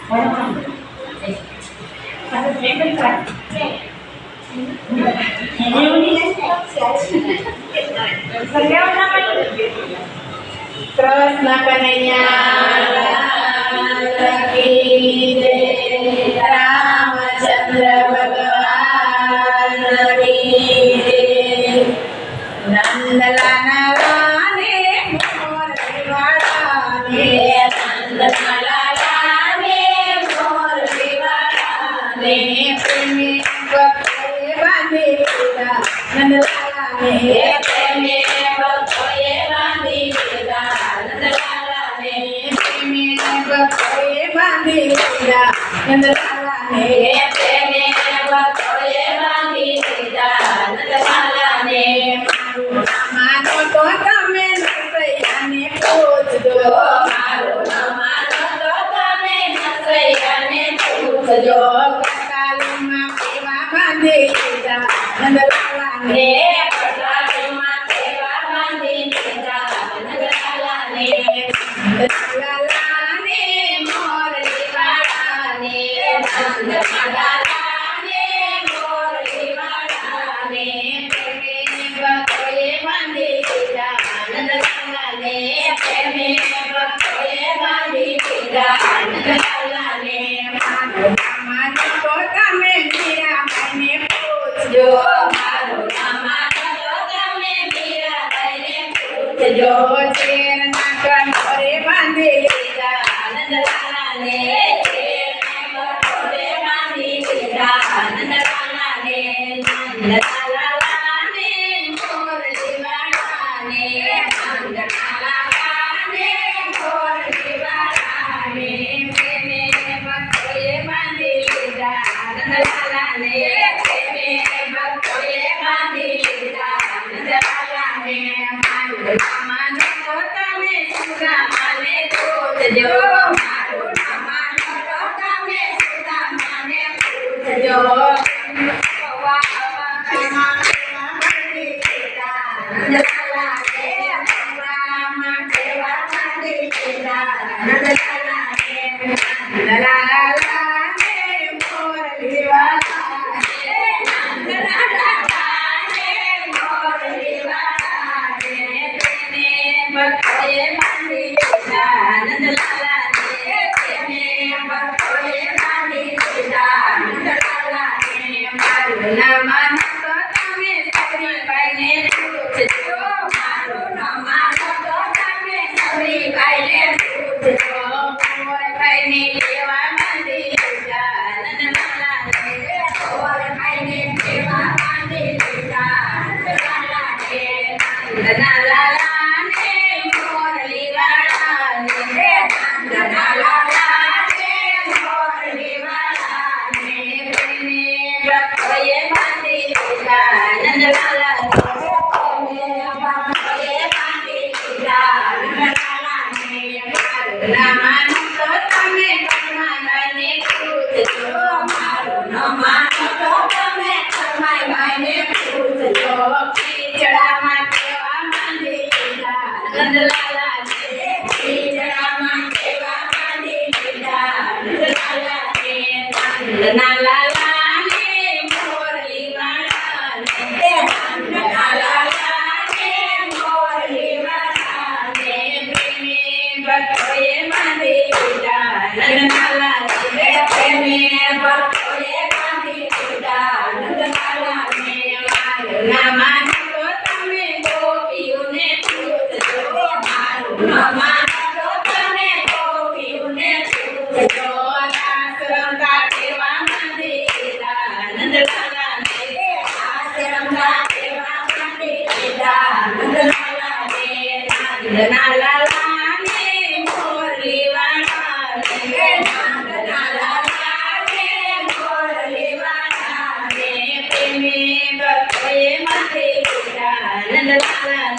કૃષ્ણ કનૈયા કી જય, રામચંદ્ર ભગવાન કી જય. નંદલાલા રાને મોરવાળાને, નંદલાલા ને મોરવાળાને, પ્રેમે ભક્તોએ બાંધી લીધા. નંદલાલાને પ્રેમે ભક્તોએ બાંધી લીધા. નંદલાલાને પ્રેમે ભક્તોએ બાંધી લીધા. નંદલાલાને પ્રેમે ભક્તોએ બાંધી લીધા. નંદલાલાને માનો તો તમે નસૈયાને પૂછજો. મારું માનો તો તમે નસૈયાને પૂછજો. કટાલુમાં કેવા બાંધી લીધા. નંદલાલાને કટાલુમાં કેવા બાંધી લીધા. નંદલાલાને નંદલાલાને મોરલી વાળાને, નંદલાલાને મોરલી વાળાને, પ્રેમે ભક્તોએ બાંધી લીધા. નંદલાલાને પ્રેમે ભક્તોએ બાંધી લીધા. નંદલાલાને માનો તો તમે મીરાબાઈને પૂછજો. મારું માનો તો તમે મીરાબાઈને પૂછજો. શેરના કંઠોરે બાંધી લીધા. નંદલાલાને શેરના કંઠોરે બાંધી લીધા. નંદલાલાને નંદલાલાને મોરલી વાળાને, નંદલાલાને મોરલી વાળાને, પ્રેમે ભક્તોએ બાંધી લીધા. નંદલાલાને પ્રેમે ભક્તોએ બાંધી લીધા. નંદલાલાને મારું માનો તો તમે સુદામાને પૂછજો. મારું માનો તો તમે સુદામાને પૂછજો. La la la la